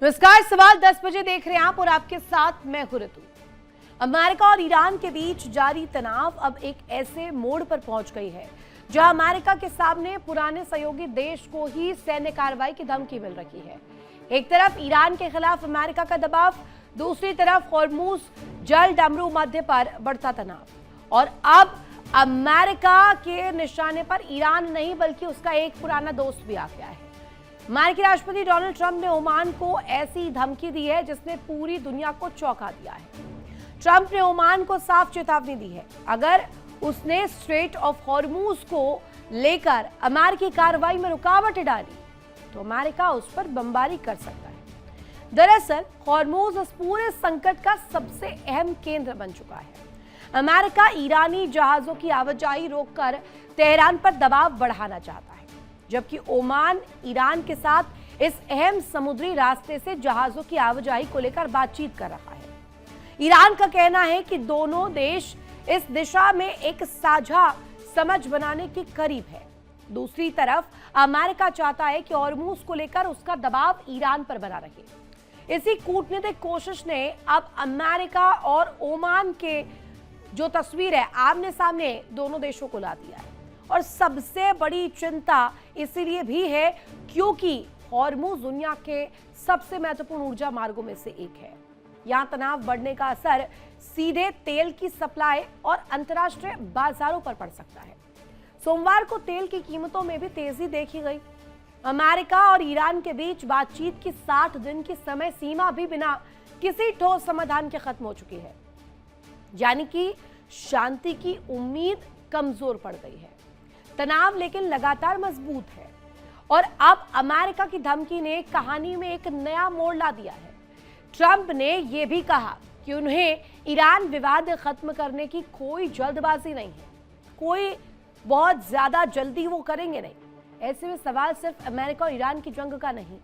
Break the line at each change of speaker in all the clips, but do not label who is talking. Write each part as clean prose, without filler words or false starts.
नमस्कार, सवाल 10 बजे देख रहे हैं आप और आपके साथ मैं हूं ऋतु। अमेरिका और ईरान के बीच जारी तनाव अब एक ऐसे मोड़ पर पहुंच गई है जहां अमेरिका के सामने पुराने सहयोगी देश को ही सैन्य कार्रवाई की धमकी मिल रही है। एक तरफ ईरान के खिलाफ अमेरिका का दबाव, दूसरी तरफ हॉर्मुज जल डमरू मध्य पर बढ़ता तनाव। और अब अमेरिका के निशाने पर ईरान नहीं बल्कि उसका एक पुराना दोस्त भी आ गया है। अमेरिकी राष्ट्रपति डोनाल्ड ट्रंप ने ओमान को ऐसी धमकी दी है जिसने पूरी दुनिया को चौंका दिया है। ट्रंप ने ओमान को साफ चेतावनी दी है, अगर उसने स्ट्रेट ऑफ हॉर्मुज को लेकर अमेरिकी कार्रवाई में रुकावट डाली तो अमेरिका उस पर बमबारी कर सकता है। दरअसल हॉर्मुज इस पूरे संकट का सबसे अहम केंद्र बन चुका है। अमेरिका ईरानी जहाजों की आवाजाही रोककर तेहरान पर दबाव बढ़ाना चाहता है, जबकि ओमान ईरान के साथ इस अहम समुद्री रास्ते से जहाजों की आवाजाही को लेकर बातचीत कर रहा है। ईरान का कहना है कि दोनों देश इस दिशा में एक साझा समझ बनाने के करीब है। दूसरी तरफ अमेरिका चाहता है कि हॉर्मुज को लेकर उसका दबाव ईरान पर बना रहे। इसी कूटनीतिक कोशिश ने अब अमेरिका और ओमान के जो तस्वीर है आमने सामने दोनों देशों को ला दिया है। और सबसे बड़ी चिंता इसीलिए भी है क्योंकि हॉर्मुज दुनिया के सबसे महत्वपूर्ण ऊर्जा मार्गों में से एक है। यहां तनाव बढ़ने का असर सीधे तेल की सप्लाई और अंतर्राष्ट्रीय बाजारों पर पड़ सकता है। सोमवार को तेल की कीमतों में भी तेजी देखी गई। अमेरिका और ईरान के बीच बातचीत की 60 दिन की समय सीमा भी बिना किसी ठोस समाधान के खत्म हो चुकी है, यानी कि शांति की उम्मीद कमजोर पड़ गई है। तनाव लेकिन लगातार मजबूत है और अब अमेरिका की धमकी ने कहानी में एक नया मोड़ ला दिया है। ट्रंप ने यह भी कहा कि उन्हें ईरान विवाद खत्म करने की कोई जल्दबाजी नहीं है, कोई बहुत ज्यादा जल्दी वो करेंगे नहीं। ऐसे में सवाल सिर्फ अमेरिका और ईरान की जंग का नहीं,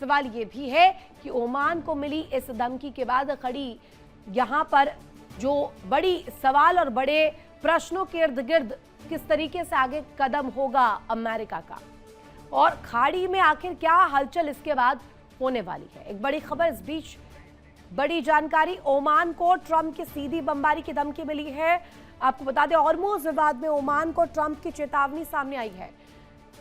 सवाल ये भी है कि ओमान को मिली इस धमकी के बाद खड़ी यहां पर जो बड़ी सवाल और बड़े प्रश्नों के इर्द गिर्द किस तरीके से आगे कदम होगा अमेरिका का, और खाड़ी में आखिर क्या हलचल इसके बाद होने वाली है। एक बड़ी खबर इस बीच, बड़ी जानकारी, ओमान को ट्रंप की सीधी बमबारी की धमकी मिली है। आपको बता दें हॉर्मुज विवाद में ओमान को ट्रंप की चेतावनी सामने आई है,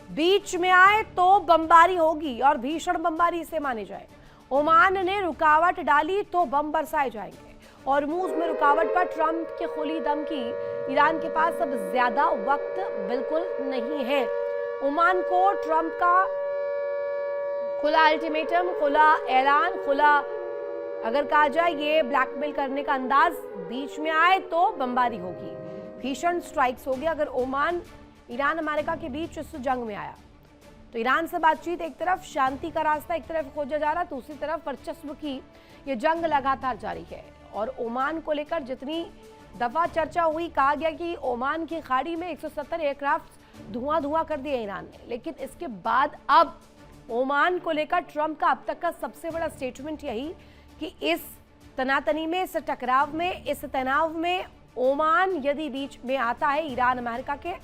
बीच में आए तो बमबारी होगी और भीषण बमबारी इसे माने जाए। ओमान ने रुकावट डाली तो बम बरसाए जाएंगे। हॉर्मुज में रुकावट पर ट्रंप की खुली धमकी, ईरान के पास अब ज्यादा वक्त बिल्कुल नहीं है। ओमान को ट्रंप का खुला अल्टीमेटम, खुला ऐलान, खुला अगर कहा जाए ये ब्लैकमेल करने का अंदाज, बीच में आए तो बमबारी होगी, भीषण स्ट्राइक्स होगी। अगर ओमान ईरान अमेरिका के बीच इस जंग में आया तो ईरान से बातचीत, एक तरफ शांति का रास्ता एक तरफ खोजा जा रहा, दूसरी तरफ वर्चस्व की ये जंग लगातार जारी है। और ओमान को लेकर जितनी दफा चर्चा हुई, कहा गया कि ओमान की खाड़ी में 170 एयरक्राफ्ट धुआं कर दिए ईरान ने, लेकिन इसके बाद अब ओमान को लेकर ट्रंप का अब तक का सबसे बड़ा स्टेटमेंट यही कि इस तनातनी में, इस टकराव में, इस तनाव में ओमान यदि बीच में आता है ईरान अमेरिका के,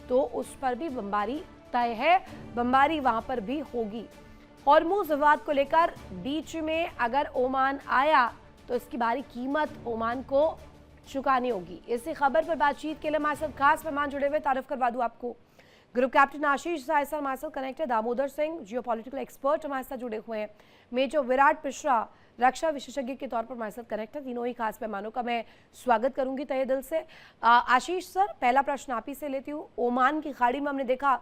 तो उस पर भी बमबारी तय है, बमबारी वहां पर भी होगी। हॉर्मुज विवाद को लेकर बीच में अगर ओमान आया तो इसकी भारी कीमत ओमान को चुकानी होगी। इसी खबर पर बातचीत के लिए हमारे साथ खास मेहमान जुड़े हुए, तारुफ करवा दूं आपको, ग्रुप कैप्टन आशीष सायसर हमारे साथ कनेक्ट है, दामोदर सिंह जियोपॉलिटिकल एक्सपर्ट हमारे साथ जुड़े हुए हैं, मेजर विराट मिश्रा रक्षा विशेषज्ञ के तौर पर हमारे साथ कनेक्ट है। तीनों ही खास मेहमानों का मैं स्वागत करूंगी तहे दिल से। आशीष सर, पहला प्रश्न आप ही से लेती हूँ। ओमान की खाड़ी में हमने देखा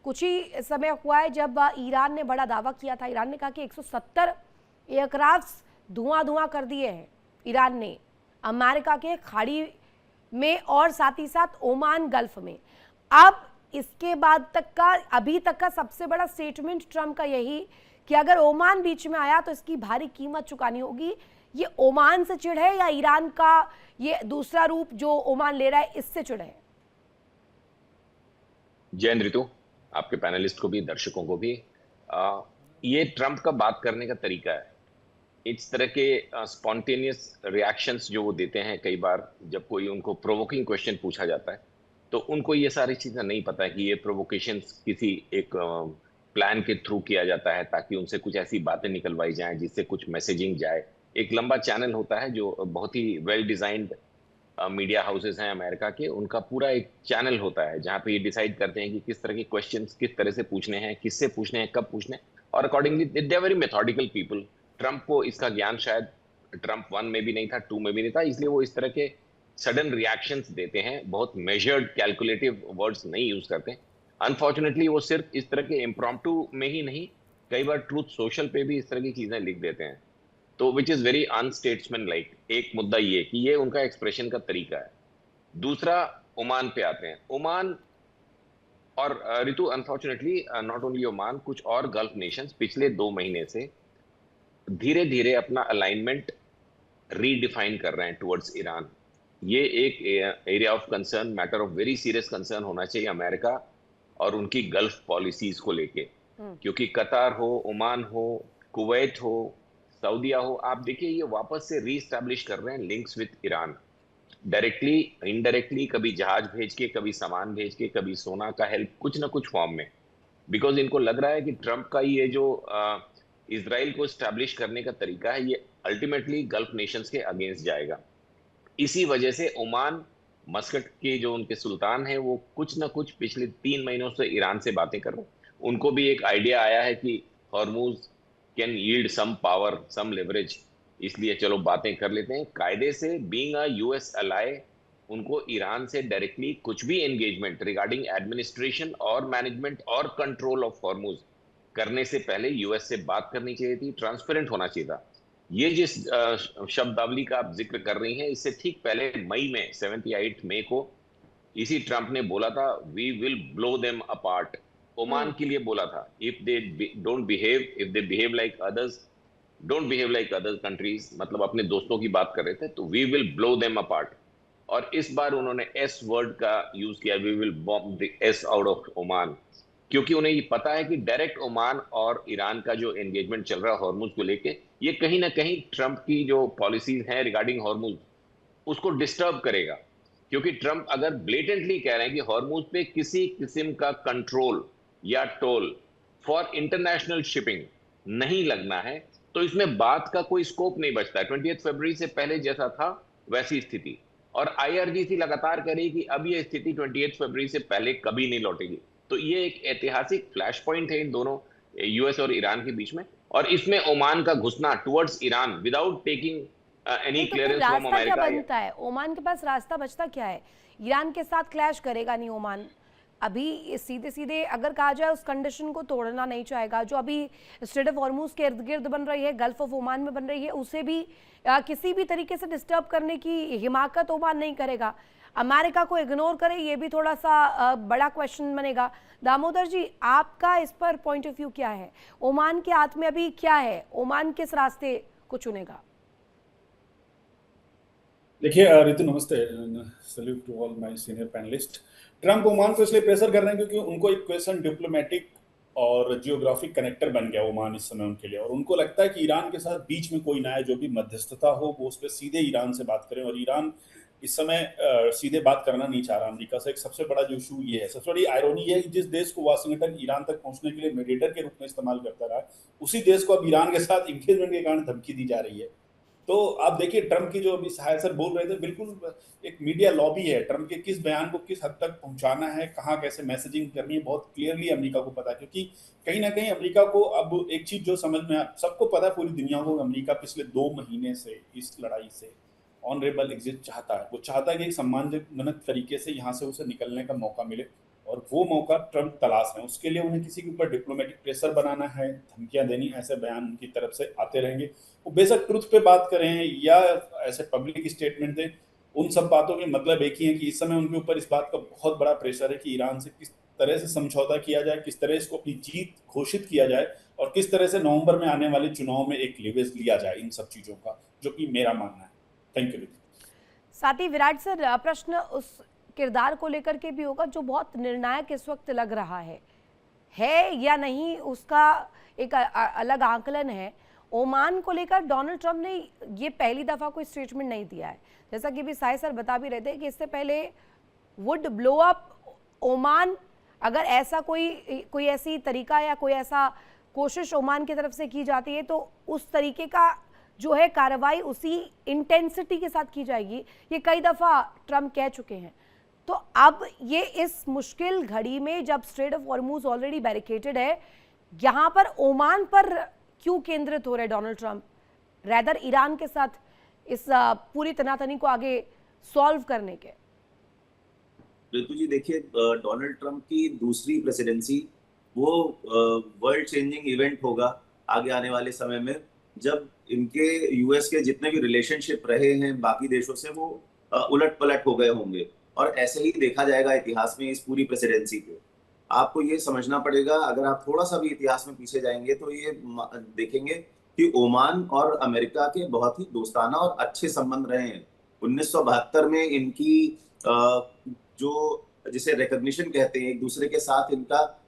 कुछ ही समय हुआ है जब ईरान ने बड़ा दावा किया था, ईरान ने कहा कि 170 एयरक्राफ्ट धुआं कर दिए हैं ईरान ने अमेरिका के खाड़ी में और साथ ही साथ ओमान गल्फ में। अब इसके बाद तक का, अभी तक का सबसे बड़ा स्टेटमेंट ट्रंप का यही कि अगर ओमान बीच में आया तो इसकी भारी कीमत चुकानी होगी। ये ओमान से चिढ़ है या ईरान का ये दूसरा रूप जो ओमान ले रहा है इससे चिढ़ है?
जय ऋतु, आपके पैनलिस्ट को भी, दर्शकों को भी। ये ट्रंप का बात करने का तरीका है। इस तरह के स्पॉन्टेनियस रिएक्शंस जो वो देते हैं, कई बार जब कोई उनको प्रोवोकिंग क्वेश्चन पूछा जाता है तो उनको ये सारी चीजें नहीं पता है कि ये प्रोवोकेशंस किसी एक प्लान के थ्रू किया जाता है ताकि उनसे कुछ ऐसी बातें निकलवाई जाएं जिससे कुछ मैसेजिंग जाए। एक लंबा चैनल होता है जो बहुत ही वेल डिजाइंड मीडिया हाउसेस हैं अमेरिका के, उनका पूरा एक चैनल होता है जहां पे ये डिसाइड करते हैं कि किस तरह के क्वेश्चंस किस तरह से पूछने हैं, किससे पूछने हैं, कब पूछने हैं, और accordingly they are very methodical people. Trump को इसका ज्ञान शायद ट्रंप 1 में भी नहीं था, 2 में भी नहीं था, इसलिए वो इस तरह के सडन रिएक्शंस देते हैं, बहुत मेजर्ड कैलकुलेटिव वर्ड्स नहीं यूज करते। अनफॉर्चुनेटली वो सिर्फ इस तरह के इम्प्रॉम्प्टू में ही नहीं, कई बार ट्रूथ सोशल पे भी इस तरह की चीजें लिख देते हैं, तो विच इज वेरी अनस्टेट्समैन लाइक। एक मुद्दा ये कि ये उनका एक्सप्रेशन का तरीका है। दूसरा, ओमान पे आते हैं। ओमान और ऋतु, अनफॉर्चुनेटली नॉट ओनली ओमान, कुछ और गल्फ नेशंस पिछले 2 महीने से धीरे धीरे अपना अलाइनमेंट रीडिफाइन कर रहे हैं टुवर्ड्स ईरान। ये एक area of concern, matter of very serious concern होना चाहिए अमेरिका और उनकी गल्फ पॉलिसीज को लेके, क्योंकि कतार हो, ओमान हो, कुवैत हो, सऊदीया हो, आप देखिए ये वापस से रीस्टैब्लिश कर रहे हैं links with Iran, directly indirectly, कभी जहाज भेज के, कभी सामान भेज के, कभी सोना का हेल्प, कुछ ना कुछ फॉर्म में, बिकॉज इनको लग रहा है कि ट्रंप का ये जो इजराइल को स्टैब्लिश करने का तरीका है ये अल्टीमेटली गल्फ नेशंस के अगेंस्ट जाएगा। इसी वजह से ओमान मस्कट के जो उनके सुल्तान हैं वो कुछ ना कुछ पिछले 3 महीनों से ईरान से बातें कर रहे हैं। उनको भी एक आइडिया आया है कि Hormuz can yield some power, some leverage, इसलिए चलो बातें कर लेते हैं। कायदे से बीइंग अ यूएस अलाय, उनको ईरान से डायरेक्टली कुछ भी एंगेजमेंट रिगार्डिंग एडमिनिस्ट्रेशन और मैनेजमेंट और कंट्रोल ऑफ हॉर्मूज करने से पहले यूएस से बात करनी चाहिए थी, ट्रांसपेरेंट होना चाहिए था। ये जिस शब्दावली का आप जिक्र कर रही हैं, इससे ठीक पहले मई में 7 या 8 मई को इसी ट्रंप ने बोला था we will blow them apart. Oman के लिए बोला था, if they don't behave, if they behave like others, don't behave like other countries, मतलब अपने दोस्तों की बात कर रहे थे, तो we will blow them apart. और इस बार उन्होंने एस वर्ड का यूज किया, we will bomb the S out of Oman, क्योंकि उन्हें ये पता है कि डायरेक्ट ओमान और ईरान का जो एंगेजमेंट चल रहा है हॉर्मुज को लेके, ये कहीं ना कहीं ट्रंप की जो पॉलिसीज हैं रिगार्डिंग हॉर्मुज उसको डिस्टर्ब करेगा। क्योंकि ट्रंप अगर ब्लेटेंटली कह रहे हैं कि हॉर्मुज पे किसी किस्म का कंट्रोल या टोल फॉर इंटरनेशनल शिपिंग नहीं लगना है, तो इसमें बात का कोई स्कोप नहीं बचता है। 20 फरवरी से पहले जैसा था वैसी स्थिति, और आईआरजीसी लगातार कह रही कि अब ये स्थिति 28 फरवरी से पहले कभी नहीं लौटेगी। तो ये एक ऐतिहासिक फ्लैश पॉइंट है इन दोनों यूएस और ईरान के बीच में, और इसमें ओमान का घुसना towards Iran without taking any clearance from America.
क्या बनता है ओमान के पास, रास्ता बचता क्या है? ईरान के साथ क्लैश करेगा नहीं ओमान, अभी सीधे सीधे अगर कहा जाए उस कंडीशन को तोड़ना नहीं चाहेगा जो अभी स्ट्रेट ऑफ हॉर्मूज के इर्द गिर्द बन रही है, गल्फ ऑफ ओमान में बन रही है, उसे भी किसी भी तरीके से डिस्टर्ब करने की हिमाकत ओमान नहीं करेगा। अमेरिका को इग्नोर करे, ये भी थोड़ा सा बड़ा क्वेश्चन बनेगा। दामोदर जी, आपका इस पर पॉइंट ऑफ व्यू क्या है? ओमान के हाथ में अभी क्या है? ओमान किस रास्ते को चुनेगा?
देखिए ऋतु, नमस्ते, salute to all my senior panelist. Trump Oman को इसलिए प्रेशर कर रहे हैं क्योंकि उनको एक क्वेश्चन डिप्लोमेटिक और जियोग्राफिक कनेक्टर बन गया ओमान इस समय उनके लिए, और उनको लगता है कि ईरान के साथ बीच में कोई ना है जो भी मध्यस्थता हो, वो उस पर सीधे ईरान से बात करें, और ईरान इस समय सीधे बात करना नहीं चाह रहा अमेरिका से। एक सबसे बड़ा जो इशू ये है, सबसे बड़ी आयरनी ये है कि जिस देश को वाशिंगटन ईरान तक पहुंचने के लिए मीडिएटर के रूप में इस्तेमाल करता रहा, उसी देश को अब ईरान के साथ इंगेजमेंट के कारण धमकी दी जा रही है। तो आप देखिए ट्रंप की जो अभी सहाय सर बोल रहे थे, बिल्कुल एक मीडिया लॉबी है। ट्रंप के किस बयान को किस हद तक पहुंचाना है, कहाँ कैसे मैसेजिंग करनी है, बहुत क्लियरली अमेरिका को पता है। क्योंकि कहीं ना कहीं अमेरिका को अब एक चीज जो समझ में सबको पता है, पूरी दुनिया को, अमेरिका पिछले 2 महीने से इस लड़ाई से ऑनरेबल एग्जिट चाहता है। वो चाहता है कि एक सम्मानजनक तरीके से यहाँ से उसे निकलने का मौका मिले, और वो मौका ट्रंप तलाश है। उसके लिए उन्हें किसी के ऊपर डिप्लोमेटिक प्रेशर बनाना है, धमकियां देनी, ऐसे बयान उनकी तरफ से आते रहेंगे। वो बेशक ट्रुथ पे बात करें या ऐसे पब्लिक स्टेटमेंट दें, उन सब बातों के मतलब एक ही है कि इस समय उनके ऊपर इस बात का बहुत बड़ा प्रेशर है कि ईरान से किस तरह से समझौता किया जाए, किस तरह इसको अपनी जीत घोषित किया जाए, और किस तरह से नवंबर में आने वाले चुनाव में एक लिवेज लिया जाए इन सब चीजों का, जो कि मेरा मानना है। Thank you.
साथ ही विराट सर, प्रश्न उस किरदार को लेकर के भी होगा जो बहुत निर्णायक इस वक्त लग रहा है या नहीं, उसका एक अलग आकलन है। ओमान को लेकर डोनाल्ड ट्रंप ने ये पहली दफा कोई स्टेटमेंट नहीं दिया है, जैसा कि भी साई सर बता भी रहे थे कि इससे पहले वुड ब्लो अप ओमान अगर ऐसा कोई ऐसी तरीका या कोई ऐसा कोशिश ओमान की तरफ से की जाती है तो उस तरीके का जो है कार्रवाई उसी इंटेंसिटी के साथ की जाएगी। ये कई दफ़ा ट्रंप कह चुके हैं। तो अब ये इस मुश्किल घड़ी में जब straight of Hormuz already barricaded है, यहाँ पर ओमान पर क्यों केंद्रित हो रहे डोनाल्ड ट्रंप रैदर ईरान के साथ इस पूरी तनातनी को आगे सॉल्व करने के?
ऋतु जी देखिए, डोनाल्ड ट्रंप की दूसरी प्रेसिडेंसी वो वर्ल्ड चेंजिंग इवेंट होगा आगे आने वाले समय में, जब इनके यूएस के जितने भी रिलेशनशिप रहे हैं बाकी देशों से वो उलट पलट हो गए होंगे, और ऐसे ही देखा जाएगा इतिहास में इस पूरी प्रेसिडेंसी को। आपको ये समझना पड़ेगा, अगर आप थोड़ा सा भी इतिहास में पीछे जाएंगे तो ये देखेंगे कि ओमान और अमेरिका के बहुत ही दोस्ताना और अच्छे संबंध रहे हैं। 1972 में इनकी जो जिसे रिकॉग्निशन कहते हैं, एक दूसरे के साथ इनका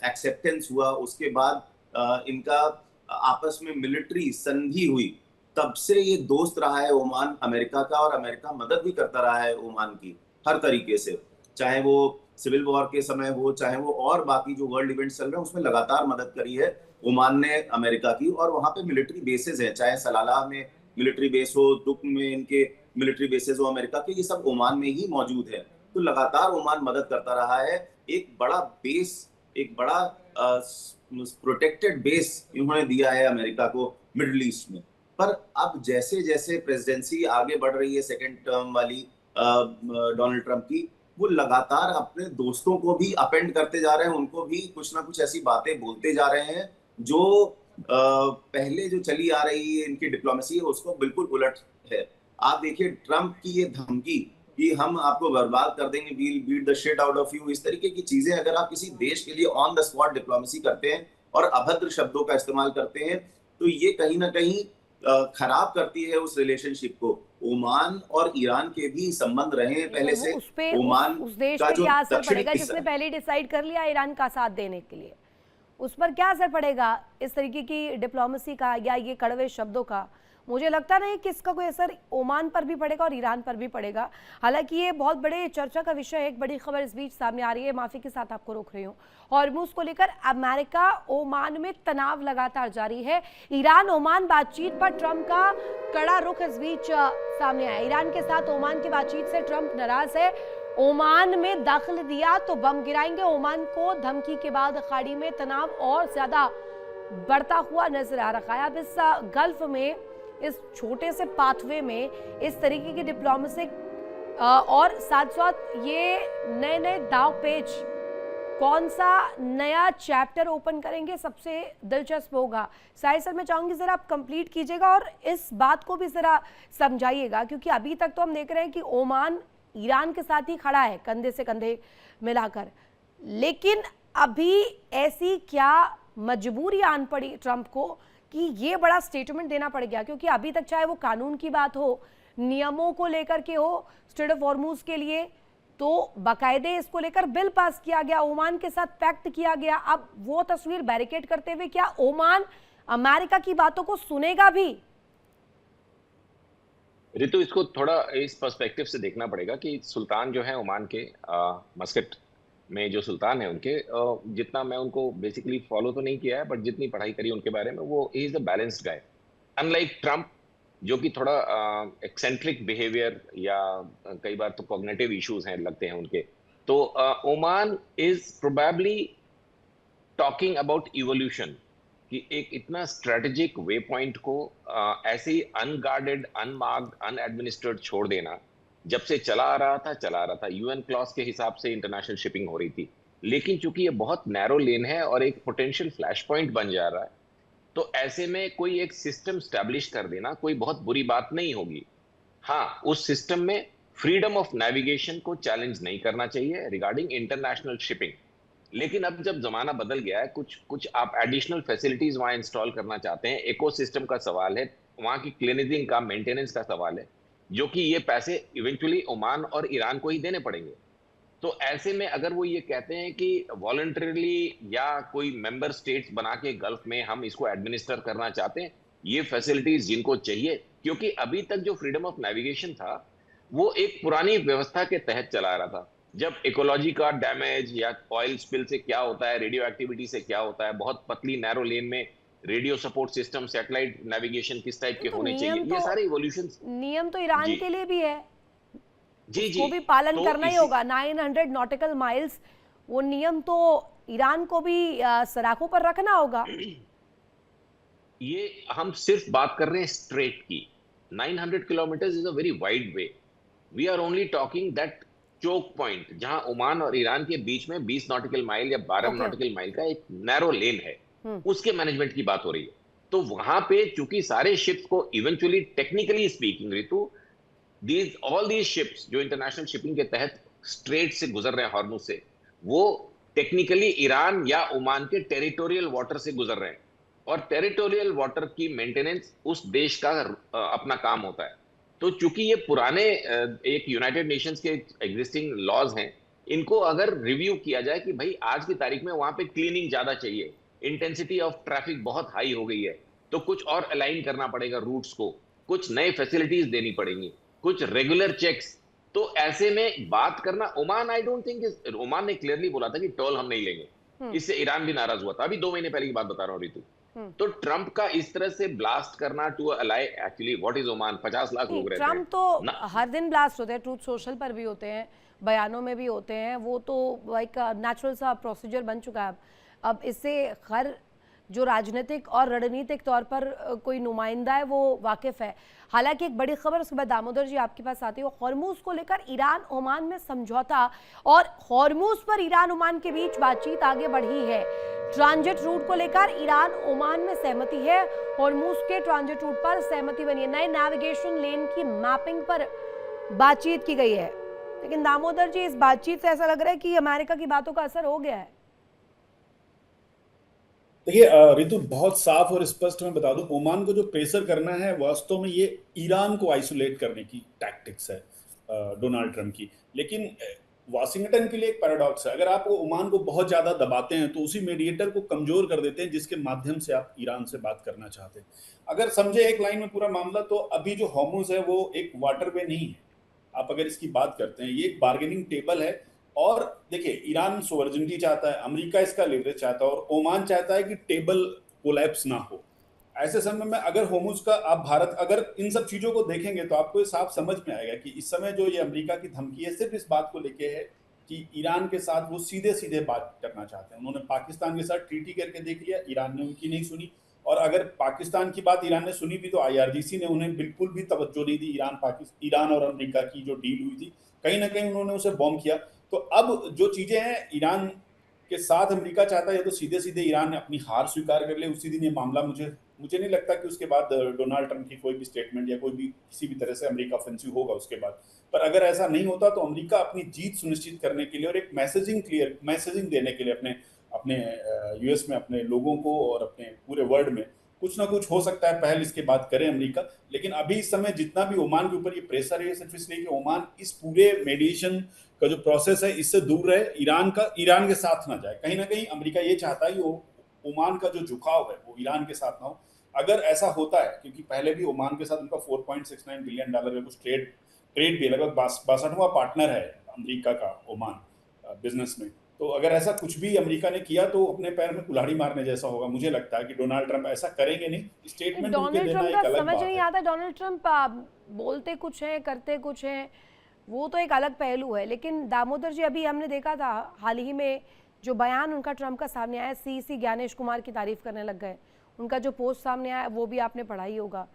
एक्सेप्टेंस हुआ, उसके बाद इनका आपस में मिलिट्री संधि हुई, तब से ये दोस्त रहा है ओमान अमेरिका का, और अमेरिका मदद भी करता रहा है ओमान की हर तरीके से, चाहे वो सिविल वॉर के समय हो, चाहे वो और बाकी जो वर्ल्ड इवेंट्स चल रहे हैं उसमें लगातार मदद करी है ओमान ने अमेरिका की। और वहां पे मिलिट्री बेसेस हैं, चाहे सलाला में मिलिट्री बेस हो, दुक में इनके मिलिट्री बेसेस हो अमेरिका के, ये सब ओमान में ही मौजूद है। तो लगातार ओमान मदद करता रहा है। एक बड़ा बेस, एक बड़ा प्रोटेक्टेड बेस इन्होंने दिया है अमेरिका को मिडिल ईस्ट में। पर अब जैसे जैसे प्रेसिडेंसी आगे बढ़ रही है सेकेंड टर्म वाली डोनाल्ड ट्रंप की, वो लगातार अपने दोस्तों को भी अपेंड करते जा रहे हैं, उनको भी कुछ ना कुछ ऐसी बातें बोलते जा रहे हैं जो पहले जो चली आ रही है इनकी डिप्लोमेसी है उसको बिल्कुल उलट है। आप देखिए ट्रंप की ये धमकी कि हम आपको बर्बाद कर देंगे, we'll beat the shit out of you, इस तरीके की चीजें अगर आप किसी देश के लिए ऑन द स्पॉट डिप्लोमेसी करते हैं और अभद्र शब्दों का इस्तेमाल करते हैं, तो ये कहीं ना कहीं खराब करती है उस रिलेशनशिप को। ओमान और ईरान के भी संबंध रहे हैं पहले से। ओमान
उस देश पे क्या असर पड़ेगा जिसने पहले डिसाइड कर लिया ईरान का साथ देने के लिए? उस पर क्या असर पड़ेगा इस तरीके की डिप्लोमेसी का या ये कड़वे शब्दों का? मुझे लगता नहीं कि इसका कोई असर ओमान पर भी पड़ेगा और ईरान पर भी पड़ेगा। हालांकि ये बहुत बड़े चर्चा का विषय है। एक बड़ी खबर इस बीच सामने आ रही है, माफी के साथ आपको रोक रही हूँ। हॉर्मुज को लेकर अमेरिका ओमान में तनाव लगातार जारी है। ईरान ओमान बातचीत पर ट्रंप का कड़ा रुख इस बीच सामने आया। ईरान के साथ ओमान की बातचीत से ट्रंप नाराज है। ओमान में दाखिल दिया तो बम गिराएंगे। ओमान को धमकी के बाद खाड़ी में तनाव और ज्यादा बढ़ता हुआ नजर आ रहा है। अब इस गल्फ में, इस छोटे से पाथवे में इस तरीके की डिप्लोमेसी और साथ साथ ये नए नए दाव पेच, कौन सा नया चैप्टर ओपन करेंगे, सबसे दिलचस्प होगा। साहिर सर, मैं चाहूंगी जरा आप कंप्लीट कीजिएगा और इस बात को भी जरा समझाइएगा, क्योंकि अभी तक तो हम देख रहे हैं कि ओमान ईरान के साथ ही खड़ा है कंधे से कंधे मिलाकर, लेकिन अभी ऐसी क्या मजबूरी आन पड़ी ट्रंप को कि ये बड़ा स्टेटमेंट देना पड़ गया? क्योंकि अभी तक चाहे वो कानून की बात हो, नियमों को लेकर के हो, स्ट्रेट ऑफ हॉर्मुज के लिए तो बाकायदे इसको लेकर बिल पास किया गया, ओमान के साथ पैक्ट किया गया। अब वो तस्वीर बैरिकेड करते हुए क्या ओमान अमेरिका की बातों को सुनेगा भी?
ऋतु, इसको थोड़ा इस पर्सपेक्टिव से देखना पड़ेगा कि सुल्तान जो है ओमान के, मस्कट में जो सुल्तान है उनके, जितना मैं उनको बेसिकली फॉलो तो नहीं किया है, बट जितनी पढ़ाई करी उनके बारे में, वो is a balanced guy, unlike Trump जो कि थोड़ा एक्सेंट्रिक बिहेवियर या कई बार तो कॉग्निटिव इश्यूज हैं लगते हैं उनके। तो Oman is probably talking about evolution, कि एक इतना स्ट्रेटेजिक वे पॉइंट को ऐसे ही अनगार्डेड, अनमार्क्ड, अनएडमिनिस्ट्रेड छोड़ देना। जब से चला आ रहा था यूएन क्लॉज के हिसाब से इंटरनेशनल शिपिंग हो रही थी, लेकिन चूंकि ये बहुत नैरो लेन है और एक पोटेंशियल फ्लैश पॉइंट बन जा रहा है, तो ऐसे में कोई एक सिस्टम स्टैब्लिश कर देना कोई बहुत बुरी बात नहीं होगी। हाँ, उस सिस्टम में फ्रीडम ऑफ नेविगेशन को चैलेंज नहीं करना चाहिए रिगार्डिंग इंटरनेशनल शिपिंग। लेकिन अब जब जमाना बदल गया है, कुछ आप एडिशनल फैसिलिटीज वहां इंस्टॉल करना चाहते हैं, इकोसिस्टम का सवाल है, वहां की क्लीनिंग का, मेंटेनेंस का सवाल है, जो कि ये पैसे इवेंचुअली ओमान और ईरान को ही देने पड़ेंगे। तो ऐसे में अगर वो ये कहते हैं कि वॉलंटरीली या कोई मेंबर स्टेट्स बना के गल्फ में हम इसको एडमिनिस्टर करना चाहते हैं, ये फैसिलिटीज जिनको चाहिए, क्योंकि अभी तक जो फ्रीडम ऑफ नेविगेशन था वो एक पुरानी व्यवस्था के तहत चला रहा था। जब इकोलॉजी का डैमेज या ऑयल स्पिल से क्या होता है, रेडियो एक्टिविटी से क्या होता है, बहुत पतली नैरो लेन में radio support system, satellite navigation किस टाइप के
तो
होने चाहिए, ये सारे इवोल्यूशन।
नियम तो ईरान
जी
के लिए भी है,
जी जी।
उसको भी पालन
तो
करना ही
इसी
होगा। 900 नॉटिकल माइल्स, वो नियम तो ईरान को भी सराखों पर रखना होगा।
ये हम सिर्फ बात कर रहे हैं स्ट्रेट की। 900 kilometre is a very wide way. We are only talking that choke point, जहां ओमान और ईरान के बीच में 20 नॉटिकल माइल या 12
ओके।
नॉटिकल माइल का एक नैरो लेन है,
हम्म।
उसके मैनेजमेंट की बात हो रही है। तो वहां पे चूंकि सारे शिप्स को eventually, technically speaking Ritu, these all these ships जो इंटरनेशनल शिपिंग के तहत स्ट्रेट से गुजर रहे हैं, हॉर्मुज से, वो टेक्निकली ईरान या ओमान के टेरिटोरियल वाटर से गुजर रहे हैं। और टेरिटोरियल वाटर की मेंटेनेंस उस देश का अपना काम होता है। तो चूंकि ये पुराने एक यूनाइटेड नेशंस के एग्जिस्टिंग लॉज हैं, इनको अगर रिव्यू किया जाए कि भाई आज की तारीख में वहां पे क्लीनिंग ज्यादा चाहिए, इंटेंसिटी ऑफ ट्रैफिक बहुत हाई हो गई है, तो कुछ और अलाइन करना पड़ेगा रूट्स को, कुछ नए फैसिलिटीज देनी पड़ेंगी, कुछ रेगुलर चेक्स। तो ऐसे में बात करना, Oman I don't think, Oman ने क्लियरली बोला था कि टोल हम नहीं लेंगे, इससे ईरान भी नाराज हुआ था। अभी 2 महीने पहले की बात बता रहा हूँ ऋतु। तो ट्रंप का इस तरह से ब्लास्ट करना to ally, actually what is Oman, 50 lakh लोग रहते हैं
ट्रम्प तो
ना।
हर दिन ब्लास्ट होते हैं, ट्रूथ सोशल पर भी होते हैं, बयानों में भी होते हैं, वो तो एक नेचुरल सा प्रोसीजर बन चुका है। अब इससे हर जो राजनीतिक और रणनीतिक तौर पर कोई नुमाइंदा है वो वाकिफ है। हालांकि एक बड़ी खबर, उसके बाद दामोदर जी आपके पास आती है, हॉर्मुज को लेकर ईरान ओमान में समझौता, और हॉर्मुज पर ईरान ओमान के बीच बातचीत आगे बढ़ी है। ट्रांजिट रूट को लेकर ईरान ओमान में सहमति है, हॉर्मुज के ट्रांजिट रूट पर सहमति बनी है, नए नेविगेशन लेन की मैपिंग पर बातचीत की गई है। लेकिन दामोदर जी, इस बातचीत से ऐसा लग रहा है कि अमेरिका की बातों का असर हो गया है।
देखिए ऋतु, बहुत साफ और स्पष्ट मैं बता दूं, ओमान को जो प्रेशर करना है वास्तव में ये ईरान को आइसोलेट करने की टैक्टिक्स है डोनाल्ड ट्रंप की। लेकिन वाशिंगटन के लिए एक पैराडॉक्स है, अगर आप ओमान को बहुत ज्यादा दबाते हैं तो उसी मीडिएटर को कमजोर कर देते हैं जिसके माध्यम से आप ईरान से बात करना चाहते हैं। अगर समझे एक लाइन में पूरा मामला, तो अभी जो हॉर्मुज है वो एक वाटरवे नहीं है। आप अगर इसकी बात करते हैं, ये एक बार्गेनिंग टेबल है। और देखिए, ईरान सोवर्जिनिटी चाहता है, अमेरिका इसका लिवरेज चाहता है, और ओमान चाहता है कि टेबल कोलैप्स ना हो। ऐसे समय में अगर होर्मुज का आप भारत अगर इन सब चीजों को देखेंगे तो आपको ये साफ समझ में आएगा कि इस समय जो ये अमेरिका की धमकी है सिर्फ इस बात को लेके है कि ईरान के साथ वो सीधे सीधे बात करना चाहते हैं। उन्होंने पाकिस्तान के साथ ट्रीटी करके देख लिया, ईरान ने उनकी नहीं सुनी। और अगर पाकिस्तान की बात ईरान ने सुनी भी तो IRGC ने उन्हें बिल्कुल भी तवज्जो नहीं दी। ईरान और अमेरिका की जो डील हुई थी, कहीं ना कहीं उन्होंने उसे बॉम्ब किया। तो अब जो चीजें हैं, ईरान के साथ अमेरिका चाहता है या तो सीधे सीधे ईरान ने अपनी हार स्वीकार कर ले उसी दिन ये मामला। मुझे नहीं लगता कि उसके बाद डोनाल्ड ट्रंप की कोई भी स्टेटमेंट या कोई भी किसी भी तरह से अमेरिका ऑफेंसिव होगा उसके बाद। पर अगर ऐसा नहीं होता तो अमेरिका अपनी जीत सुनिश्चित करने के लिए और एक मैसेजिंग देने के लिए अपने US में अपने लोगों को और अपने पूरे वर्ल्ड में कुछ ना कुछ हो सकता है पहल इसके बाद करे अमेरिका। लेकिन अभी इस समय जितना भी ओमान के ऊपर ये प्रेशर है, सिर्फ इसलिए कि ओमान इस पूरे मेडिएशन का जो प्रोसेस है इससे दूर रहे, ईरान के साथ ना जाए। कहीं ना कहीं अमेरिका ये चाहता है कि ओमान का जो झुकाव है वो ईरान के साथ ना हो। अगर ऐसा होता है, क्योंकि पहले भी ओमान के साथ उनका $4.69 बिलियन का कुछ ट्रेड भी, लगभग 62वां पार्टनर है अमेरिका का ओमान बिजनेस में। तो अगर ऐसा कुछ भी अमेरिका ने किया तो अपने पैर में कुल्हाड़ी मारने जैसा होगा। मुझे लगता है कि डोनाल्ड ट्रंप ऐसा करेंगे नहीं। स्टेटमेंट उनके देना एक अलग
समझ
बात
नहीं
है।
आता, डोनाल्ड ट्रंप बोलते कुछ है करते कुछ है, वो तो एक अलग पहलू है। लेकिन दामोदर जी, अभी हमने देखा था हाल ही में जो बयान उनका ट्रंप का सामने आया, CC ज्ञानेश कुमार की तारीफ करने लग गए। उनका जो पोस्ट सामने आया वो भी आपने पढ़ा ही होगा।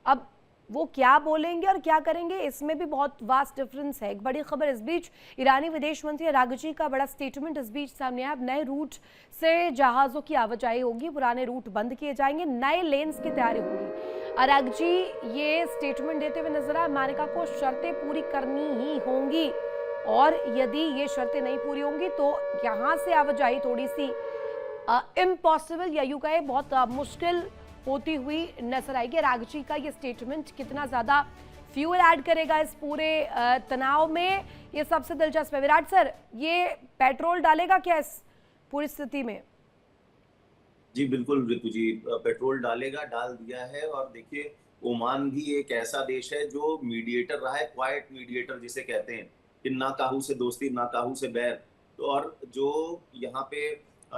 अब वो क्या बोलेंगे और क्या करेंगे, इसमें भी बहुत वास्ट डिफरेंस है। एक बड़ी खबर इस बीच, ईरानी विदेश मंत्री अरागची का बड़ा स्टेटमेंट इस बीच सामने आया। अब नए रूट से जहाज़ों की आवाजाही होगी, पुराने रूट बंद किए जाएंगे, नए लेन्स की तैयारी होगी। अरागची ये स्टेटमेंट देते हुए नजर आए, अमेरिका को शर्तें पूरी करनी ही होंगी और यदि ये शर्तें नहीं पूरी होंगी तो यहाँ से आवाजाही थोड़ी सी इम्पॉसिबल या यूं कहे बहुत मुश्किल होती हुई नजर आएगी। अरागची का ये स्टेटमेंट कितना ज्यादा फ्यूल ऐड करेगा इस पूरे तनाव में, ये सबसे दिलचस्प है। विराट सर, ये पेट्रोल डालेगा क्या इस पूरी स्थिति में?
जी बिल्कुल ऋतु जी, पेट्रोल डालेगा, डाल दिया है। और देखिए, ओमान भी एक ऐसा देश है जो मीडिएटर रहा है, क्वाइट मीडिएटर जिसे कहते हैं। कि ना काहू से दोस्ती ना काहू से बैर। तो और जो यहाँ पे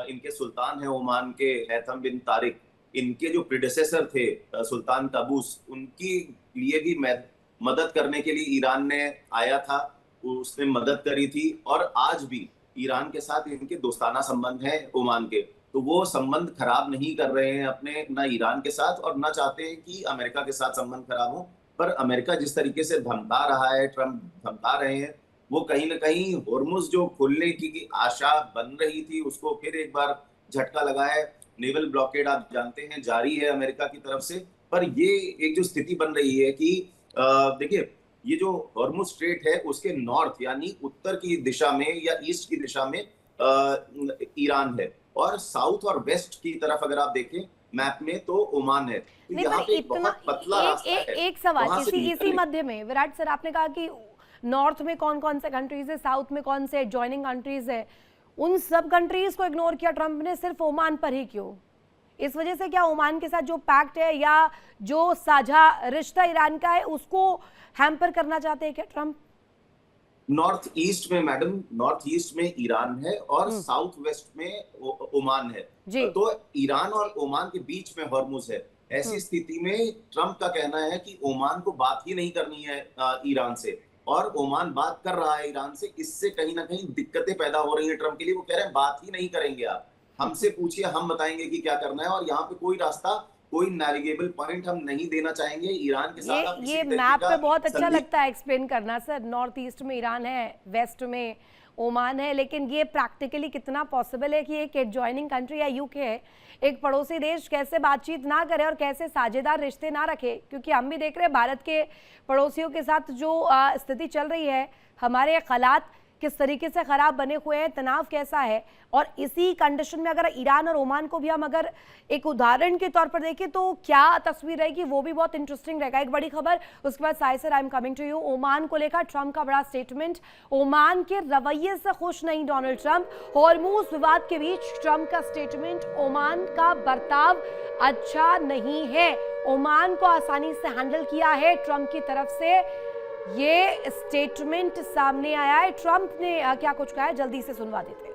इनके सुल्तान हैं ओमान के, हैथम बिन तारिक, इनके जो प्रिडेसेसर थे सुल्तान काबूस, उनकी लिए भी मदद करने के लिए ईरान ने आया था, उसने मदद करी थी। और आज भी ईरान के साथ इनके दोस्ताना संबंध है ओमान के, तो वो संबंध खराब नहीं कर रहे हैं अपने, ना ईरान के साथ, और ना चाहते हैं कि अमेरिका के साथ संबंध खराब हो। पर अमेरिका जिस तरीके से धमका रहा है, ट्रम्प धमका रहे हैं, वो कहीं ना कहीं होर्मुज जो खुलने की आशा बन रही थी, उसको फिर एक बार झटका लगा है। नेवल ब्लॉकेड आप जानते हैं जारी है अमेरिका की तरफ से। पर ये एक जो स्थिति बन रही है कि देखिए, ये जो हॉर्मुज स्ट्रेट है उसके नॉर्थ यानी उत्तर की दिशा में या ईस्ट की दिशा में ईरान है, और साउथ और वेस्ट की तरफ अगर आप देखें मैप में तो ओमान है। तो
नहीं,
यहाँ
पर
पे एक
इतना
बहुत पतला रास्ता है।
एक सवाल
वहाँ से
इसी
निकलने-
मध्य में विराट सर, आपने कहा कि नॉर्थ में कौन कौन से कंट्रीज है, साउथ में कौन से एडजॉइनिंग कंट्रीज है, उन सब कंट्रीज को इग्नोर किया ट्रंप ने, सिर्फ ओमान पर ही क्यों? इस वजह से क्या ओमान के साथ जो पैक्ट है या जो साझा रिश्ता ईरान का है उसको हैम्पर करना चाहते हैं क्या ट्रंप?
नॉर्थ ईस्ट में मैडम, नॉर्थ ईस्ट में ईरान है और साउथ वेस्ट में ओमान है।
जी।
तो ईरान और ओमान के बीच में हॉर्मुज है। ऐसी स्थिति में ट्रंप का कहना है कि ओमान को बात ही नहीं करनी है ईरान से, और ओमान बात कर रहा है ईरान से। इससे कहीं ना कहीं दिक्कतें पैदा हो रही है ट्रंप के लिए। वो कह रहे हैं बात ही नहीं करेंगे, आप हमसे पूछिए, हम बताएंगे कि क्या करना है, और यहाँ पे कोई रास्ता, कोई नेविगेबल पॉइंट हम नहीं देना चाहेंगे ईरान के साथ। आप किसी
ये
तरीके
मैप
का
पे बहुत अच्छा
संधि-
लगता है एक्सप्लेन करना सर, नॉर्थ ईस्ट में ईरान है, वेस्ट में ओमान है, लेकिन ये प्रैक्टिकली कितना पॉसिबल है कि एक एडजॉइनिंग कंट्री या यूके है, एक पड़ोसी देश कैसे बातचीत ना करे और कैसे साझेदार रिश्ते ना रखे? क्योंकि हम भी देख रहे हैं भारत के पड़ोसियों के साथ जो स्थिति चल रही है, हमारे हालात किस तरीके से खराब बने हुए हैं, तनाव कैसा है, और इसी कंडीशन में अगर ईरान और ओमान को भी हम अगर एक उदाहरण के तौर पर देखें तो क्या तस्वीर रहेगी, वो भी बहुत इंटरेस्टिंग रहेगा। एक बड़ी खबर, उसके बाद Sai sir I am coming to you. Oman को लेकर ट्रंप का बड़ा स्टेटमेंट, ओमान के रवैये से खुश नहीं डोनाल्ड ट्रंप, हॉर्मुज विवाद के बीच ट्रंप का स्टेटमेंट, ओमान का बर्ताव अच्छा नहीं है, ओमान को आसानी से हैंडल किया है ट्रंप की तरफ से, ये स्टेटमेंट सामने आया है। ट्रंप ने क्या कुछ कहा है, जल्दी से सुनवा देते हैं।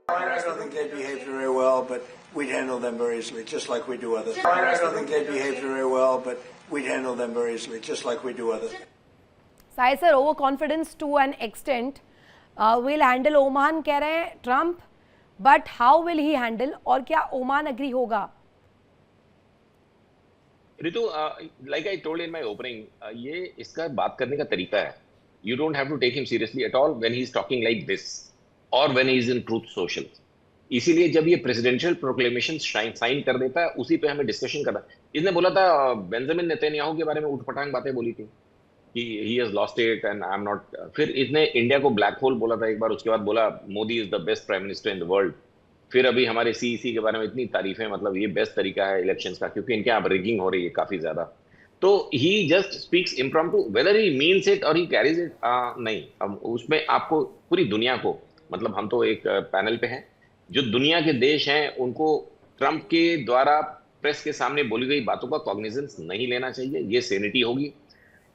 I don't think they behaved very well, but we'd handle them very easily, just like we do others. I don't think they behaved very well, but we'd handle them very easily, just like we do others.
Sai sir, over confidence to an extent, will handle Oman कह रहे हैं Trump, but how will he handle, और क्या Oman agree होगा?
Ritu, like I told in my opening, ये इसका बात करने का तरीका है. You don't have to take him seriously at all when he's talking like this or when he's in Truth Social. इसीलिए जब ये प्रेसिडेंशियल प्रोक्लेमेशन साइन कर देता है, उसी पे हमें डिस्कशन करना है. इसने बोला था बेंजामिन नेतन्याहू के बारे में उठपटांग बातें बोली थी कि he has lost it and I'm not. फिर इसने इंडिया को ब्लैक होल बोला था एक बार, उसके बाद बोला Modi is the best prime minister in the world. फिर अभी हमारे सीईसी के बारे में इतनी तारीफ है, मतलब ये बेस्ट तरीका है इलेक्शंस का, क्योंकि इनके यहाँ रिगिंग हो रही है काफी ज्यादा. तो he just speaks impromptu, whether he means it or he carries it, नहीं. अब उसमें आपको पूरी दुनिया को, मतलब हम तो एक पैनल पे हैं, जो दुनिया के देश हैं उनको ट्रंप के द्वारा प्रेस के सामने बोली गई बातों का कॉग्निजेंस नहीं लेना चाहिए. ये सेनेटी होगी.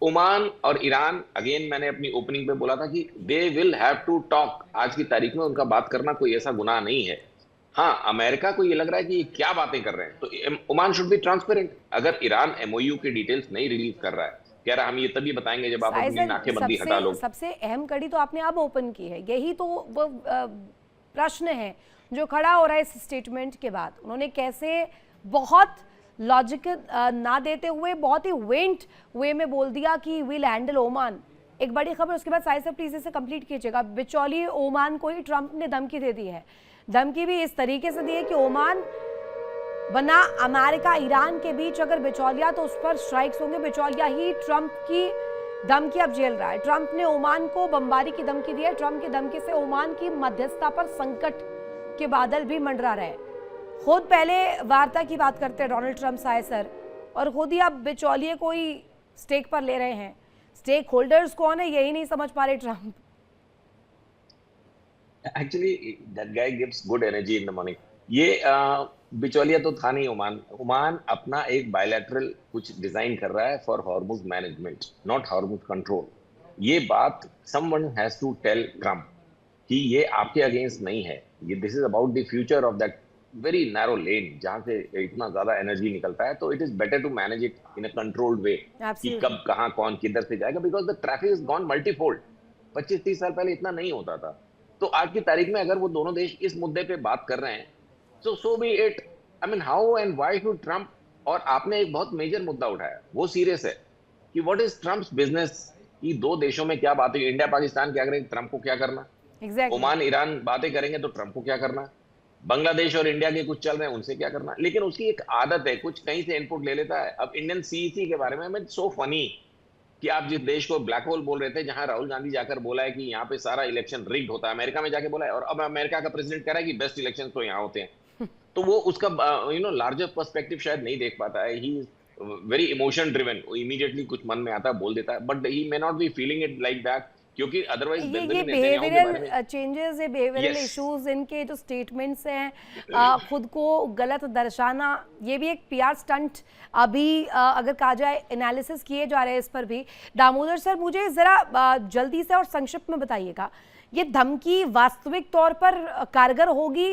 ओमान और ईरान, अगेन मैंने अपनी ओपनिंग पे बोला था कि they will have to talk. आज की तारीख में उनका बात करना कोई ऐसा गुनाह नहीं है. हाँ, अमेरिका को ये लग रहा है कि ये क्या बातें कर रहे हैं, तो ओमान शुड बी ट्रांसपेरेंट. अगर ईरान एमओयू के डिटेल्स नहीं रिलीज कर रहा है, कह रहा हम ये तभी बताएंगे जब आप अपनी नाकेबंदी हटा लो.
सबसे अहम कड़ी तो आपने अब ओपन की है, यही तो वो प्रश्न है जो खड़ा हो रहा है इस स्टेटमेंट के बाद. उन्होंने कैसे बहुत लॉजिक ना देते हुए बहुत ही वेंट वे में बोल दिया कि विल हैंडल ओमान. एक बड़ी खबर, उसके बाद साई सर प्लीज इसे कंप्लीट कीजिएगा. बिचौलिए ओमान को ही ट्रंप ने धमकी दे दी है. धमकी भी इस तरीके से दी है कि ओमान बना अमेरिका ईरान के बीच अगर बिचौलिया तो उस पर स्ट्राइक्स होंगे. बिचौलिया ही ट्रंप की धमकी अब झेल रहा है. ट्रंप ने ओमान को बमबारी की धमकी दी है. ट्रंप की धमकी से ओमान की मध्यस्थता पर संकट के बादल भी मंडरा रहे. खुद पहले वार्ता की बात करते हैं डोनाल्ड ट्रंप साय सर, और खुद ही अब बिचौलिए को ही स्टेक पर ले रहे हैं. स्टेक होल्डर्स कौन है यही नहीं समझ पा रहे Trump.
Actually that guy gives good energy in the morning. ये बिचौलिया तो था नहीं ओमान. ओमान अपना एक बायलैटरल कुछ डिजाइन कर रहा है for Hormuz management, not Hormuz control. ये बात someone has to tell Trump कि ये आपके अगेंस्ट नहीं है, ये this is about the future of that very narrow lane जहां से इतना ज्यादा एनर्जी निकलता है, तो it is better to manage it in a controlled way कि
Absolutely.
कब कहां कौन किधर से जाएगा, because the traffic is gone multifold. 25-30 साल पहले इतना नहीं होता था। तो आज की तारीख में अगर वो दोनों देश इस मुद्दे पे बात कर रहे हैं, so be it. I mean how and why should Trump, और आपने एक बहुत मेजर मुद्दा उठाया, वो सीरियस है कि व्हाट इज ट्रम्प्स बिजनेस, कि दो देशों में क्या बात है, इंडिया पाकिस्तान क्या करेंगे, ट्रम्प को क्या करना,
Exactly.
ओमान ईरान बातें करेंगे तो ट्रम्प को क्या करना, बांग्लादेश और इंडिया के कुछ चल रहे हैं उनसे क्या करना। लेकिन उसकी एक आदत है, कुछ कहीं से इनपुट ले लेता है। अब इंडियन सीईसी के बारे में सो फनी कि आप जिस देश को ब्लैक होल बोल रहे थे, जहां राहुल गांधी जाकर बोला है कि यहाँ पे सारा इलेक्शन रिग्ड होता है, अमेरिका में जाके बोला है, और अब अमेरिका का प्रेसिडेंट कह रहा है कि बेस्ट इलेक्शन तो यहाँ होते हैं। तो वो उसका लार्जर पर्सपेक्टिव शायद नहीं देख पाता है। ही वेरी इमोशन ड्रिवन, इमीडिएटली कुछ मन में आता है बोल देता है, but he may not be feeling it like that, क्योंकि अदरवाइज
ये बिहेवियरल चेंजेस, ये बिहेवियरल इश्यूज, इनके जो स्टेटमेंट्स हैं, खुद को गलत दर्शाना, ये भी एक पीआर स्टंट अभी अगर कहा जाए, एनालिसिस किए जा रहे हैं इस पर भी। दामोदर सर, मुझे ज़रा जल्दी से और संक्षिप्त में बताइएगा, ये धमकी वास्तविक तौर पर कारगर होगी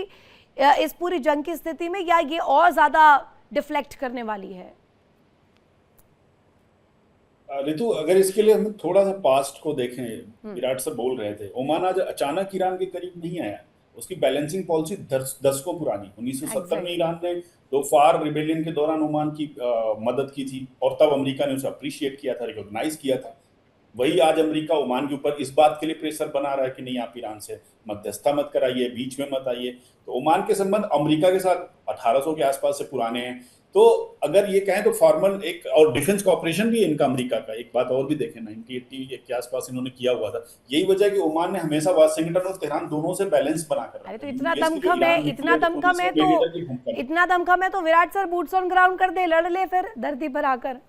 इस पूरी जंग की स्थिति में, या ये और ज़्यादा डिफ्लेक्ट करने वाली है?
रितु, अगर इसके लिए हम थोड़ा सा पास्ट को देखें, विराट सर बोल रहे थे, ओमान आज अचानक ईरान के करीब नहीं आया, उसकी बैलेंसिंग पॉलिसी दशकों पुरानी। 1970 में ईरान ने दोफार रिबेलियन के दौरान ओमान की मदद की थी, और तब अमेरिका ने उसे अप्रिशिएट किया था, रिकॉग्नाइज किया था। वही आज अमेरिका ओमान के ऊपर इस बात के लिए प्रेशर बना रहा है कि नहीं, आप ईरान से मध्यस्थता मत कराइए, बीच में मत आइए। तो ओमान के संबंध अमेरिका के साथ 1800 के आसपास से पुराने हैं। तो अगर ये कहें तो फॉर्मल एक, और डिफेंस कॉपरेशन भी है इनका अमेरिका का। एक बात और भी देखें, 1980 के आसपास इन्होंने किया हुआ था। यही वजह है कि ओमान ने हमेशा वाशिंगटन और तेहरान दोनों से बैलेंस बना कर रखा।
अरे तो इतना दमखम है तो Virat sir boots on ground कर दे, लड़ ले फिर धरती पर आकर।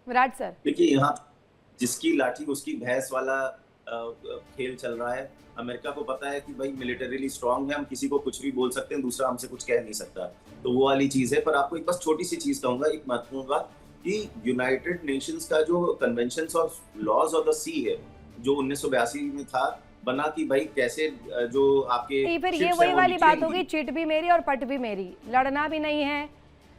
विराट सर,
देखिए, यहाँ जिसकी लाठी उसकी भैंस वाला खेल चल रहा है। अमेरिका को पता है कि भाई मिलिटरीली स्ट्रांग है, हम किसी को कुछ भी बोल सकते हैं, दूसरा हमसे कुछ कह नहीं सकता। तो वो वाली चीज है। पर आपको एक बस छोटी सी चीज कहूंगा, एक महत्वपूर्ण बात, कि यूनाइटेड नेशंस का जो conventions of laws of the sea है, जो 1982 में था बना, कि भाई कैसे जो आपके
फिर ये वही वाली बात होगी, चिट भी मेरी और पट भी मेरी, लड़ना भी नहीं है,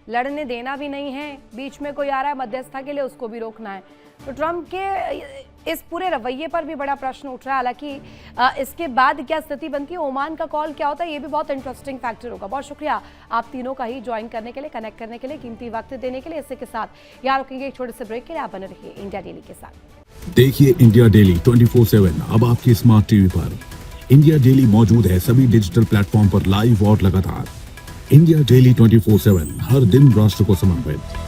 लड़ने देना भी नहीं है, बीच में कोई आ रहा है मध्यस्थता के लिए, उसको भी रोकना है। तो ट्रम्प के इस पूरे रवैये पर भी बड़ा प्रश्न उठ रहा है। हालांकि इसके बाद क्या स्थिति बनती है, ओमान का कॉल क्या होता है, ये भी बहुत इंटरेस्टिंग फैक्टर होगा। बहुत शुक्रिया आप तीनों का ही ज्वाइन करने के लिए, कनेक्ट करने के लिए, कीमती वक्त देने के लिए। इसी के साथ यहाँ रुकेंगे एक छोटे से ब्रेक के लिए। आप बने रहिए इंडिया डेली के साथ।
देखिए इंडिया डेली 24/7 अब आपकी स्मार्ट टीवी पर। इंडिया डेली मौजूद है सभी डिजिटल प्लेटफॉर्म पर लाइव और लगातार। इंडिया डेली 24/7 हर दिन राष्ट्र को समर्पित।